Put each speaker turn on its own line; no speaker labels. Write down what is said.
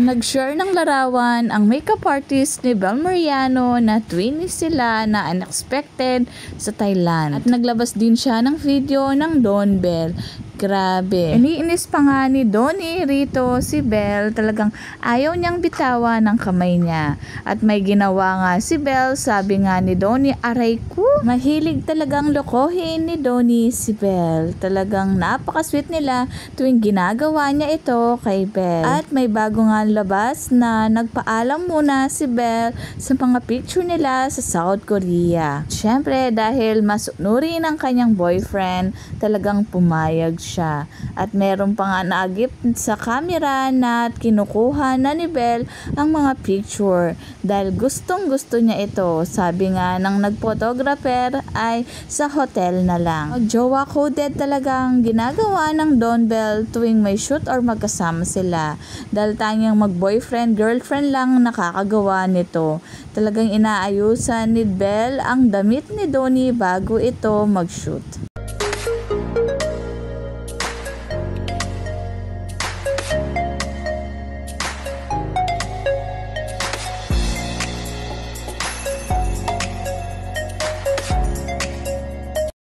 Nag-share ng larawan ang makeup artist ni Bel Mariano na twinnies sila na unexpected sa Thailand. At naglabas din siya ng video ng Don Bell. Grabe. Iniinis pa nga ni Donnie rito si Belle, talagang ayaw niyang bitawan ng kamay niya. At may ginawa nga si Belle, sabi nga ni Donnie, aray ko. Mahilig talagang lokohin ni Donnie si Belle. Talagang napaka-sweet nila tuwing ginagawa niya ito kay Belle. At may bago nga labas na nagpaalam muna si Belle sa mga picture nila sa South Korea. Siyempre dahil masunurin ang kanyang boyfriend, talagang pumayag siya. At meron pa nga naagip sa camera na kinukuha na ni Belle ang mga picture dahil gustong gusto niya ito. Sabi nga ng nagphotographer ay sa hotel na lang. Mag-jowa coded talagang ginagawa ng Don Bell tuwing may shoot or magkasama sila dahil tanyang mag-boyfriend girlfriend lang nakakagawa nito. Talagang inaayusan ni Belle ang damit ni Donnie bago ito mag-shoot.